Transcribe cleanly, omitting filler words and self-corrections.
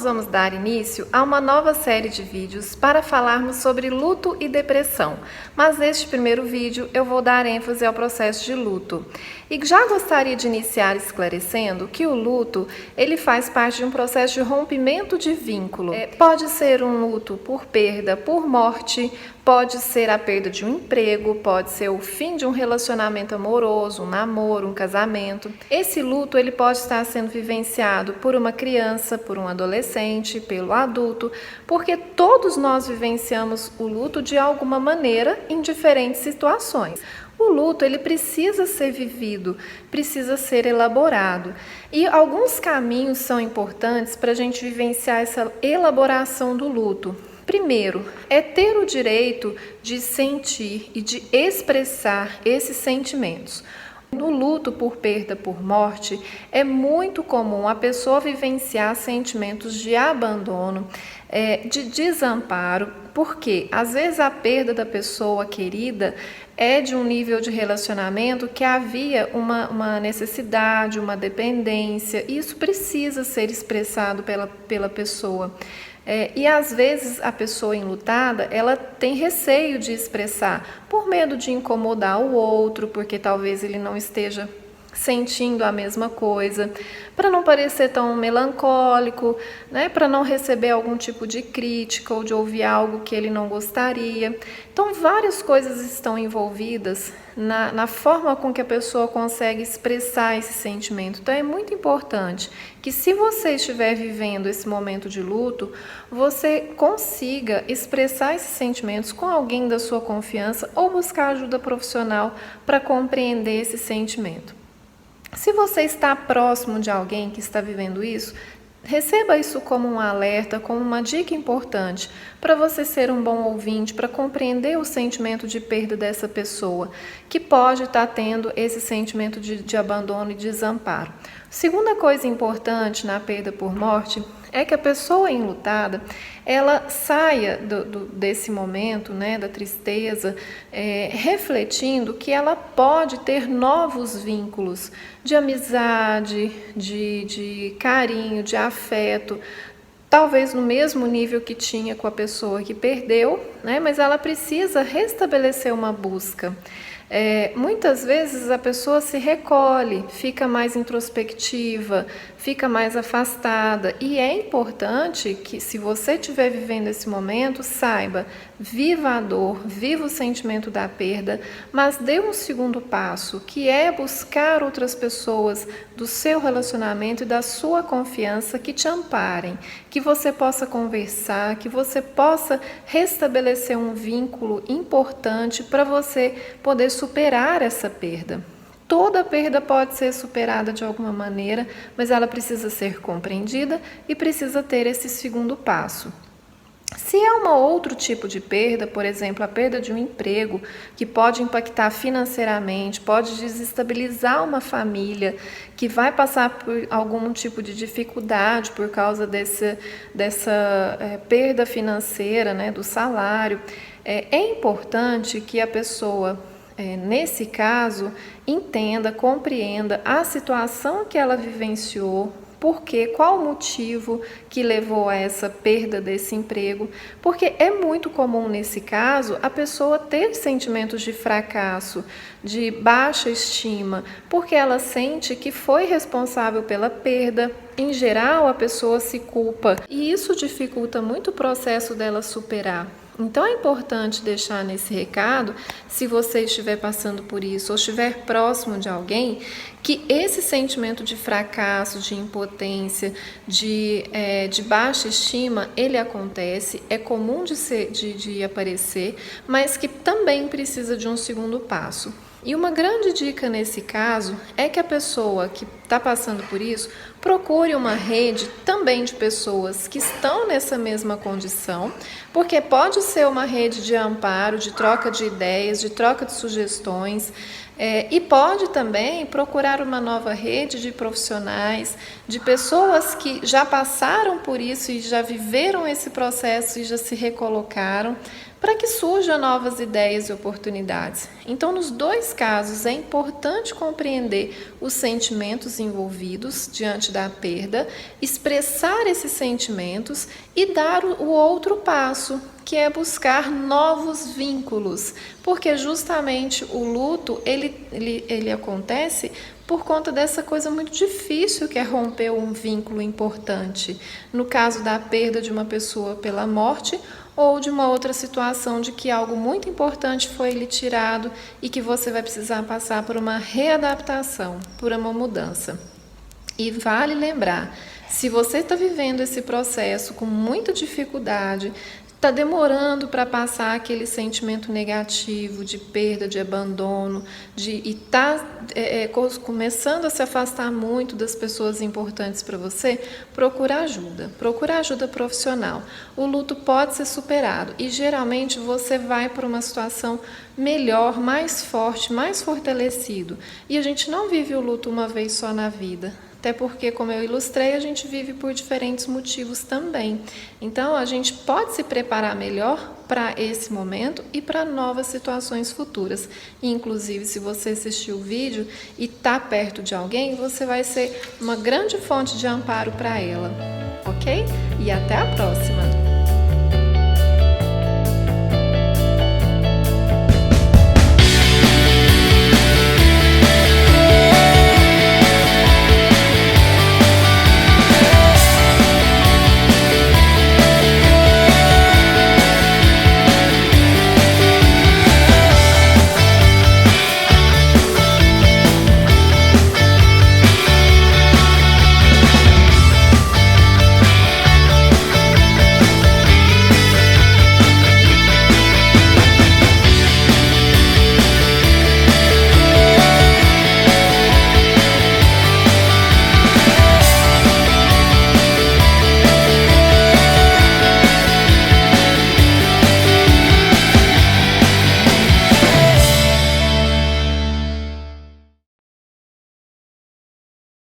vamos dar início a uma nova série de vídeos para falarmos sobre luto e depressão, mas neste primeiro vídeo eu vou dar ênfase ao processo de luto. E já gostaria de iniciar esclarecendo que o luto, ele faz parte de um processo de rompimento de vínculo. Pode ser um luto por perda, por morte, pode ser a perda de um emprego, pode ser o fim de um relacionamento amoroso, um namoro, um casamento. Esse luto ele pode estar sendo vivenciado por uma criança, por um adolescente, pelo adulto, porque todos nós vivenciamos o luto de alguma maneira em diferentes situações. O luto ele precisa ser vivido, precisa ser elaborado. E alguns caminhos são importantes para a gente vivenciar essa elaboração do luto. Primeiro, é ter o direito de sentir e de expressar esses sentimentos. No luto por perda, por morte, é muito comum a pessoa vivenciar sentimentos de abandono, de desamparo, porque às vezes a perda da pessoa querida é de um nível de relacionamento que havia uma necessidade, uma dependência, e isso precisa ser expressado pela pessoa. E às vezes a pessoa enlutada, ela tem receio de expressar, por medo de incomodar o outro, porque talvez ele não esteja sentindo a mesma coisa, para não parecer tão melancólico, né? Para não receber algum tipo de crítica ou de ouvir algo que ele não gostaria. Então, várias coisas estão envolvidas na forma com que a pessoa consegue expressar esse sentimento. Então, é muito importante que, se você estiver vivendo esse momento de luto, você consiga expressar esses sentimentos com alguém da sua confiança ou buscar ajuda profissional para compreender esse sentimento. Se você está próximo de alguém que está vivendo isso, receba isso como um alerta, como uma dica importante para você ser um bom ouvinte, para compreender o sentimento de perda dessa pessoa, que pode estar tendo esse sentimento de abandono e desamparo. Segunda coisa importante na perda por morte é que a pessoa enlutada, ela saia desse momento, né, da tristeza, refletindo que ela pode ter novos vínculos de amizade, de carinho, de afeto, talvez no mesmo nível que tinha com a pessoa que perdeu, né, mas ela precisa restabelecer uma busca. Muitas vezes a pessoa se recolhe, fica mais introspectiva, fica mais afastada, e é importante que, se você estiver vivendo esse momento, saiba, viva a dor, viva o sentimento da perda, mas dê um segundo passo, que é buscar outras pessoas do seu relacionamento e da sua confiança que te amparem, que você possa conversar, que você possa restabelecer um vínculo importante para você poder superar essa perda. Toda perda pode ser superada de alguma maneira, mas ela precisa ser compreendida e precisa ter esse segundo passo. Se é um outro tipo de perda, por exemplo, a perda de um emprego, que pode impactar financeiramente, pode desestabilizar uma família, que vai passar por algum tipo de dificuldade por causa dessa perda financeira, né, do salário, é importante que a pessoa, nesse caso, entenda, compreenda a situação que ela vivenciou, qual o motivo que levou a essa perda desse emprego, porque é muito comum nesse caso a pessoa ter sentimentos de fracasso, de baixa estima, porque ela sente que foi responsável pela perda. Em geral, a pessoa se culpa e isso dificulta muito o processo dela superar. Então é importante deixar nesse recado, se você estiver passando por isso ou estiver próximo de alguém, que esse sentimento de fracasso, de impotência, de baixa estima, ele acontece, é comum de aparecer, mas que também precisa de um segundo passo. E uma grande dica nesse caso é que a pessoa que está passando por isso procure uma rede também de pessoas que estão nessa mesma condição, porque pode ser uma rede de amparo, de troca de ideias, de troca de sugestões, e pode também procurar uma nova rede de profissionais, de pessoas que já passaram por isso e já viveram esse processo e já se recolocaram, para que surjam novas ideias e oportunidades. Então, nos dois casos, é importante compreender os sentimentos envolvidos diante da perda, expressar esses sentimentos e dar o outro passo, que é buscar novos vínculos, porque justamente o luto, ele acontece por conta dessa coisa muito difícil que é romper um vínculo importante. No caso da perda de uma pessoa pela morte, ou de uma outra situação de que algo muito importante foi lhe tirado e que você vai precisar passar por uma readaptação, por uma mudança. E vale lembrar, se você está vivendo esse processo com muita dificuldade, está demorando para passar aquele sentimento negativo de perda, de abandono, e está começando a se afastar muito das pessoas importantes para você, procura ajuda profissional. O luto pode ser superado e geralmente você vai para uma situação melhor, mais forte, mais fortalecido. E a gente não vive o luto uma vez só na vida. Até porque, como eu ilustrei, a gente vive por diferentes motivos também. Então, a gente pode se preparar melhor para esse momento e para novas situações futuras. Inclusive, se você assistir o vídeo e está perto de alguém, você vai ser uma grande fonte de amparo para ela, ok? E até a próxima!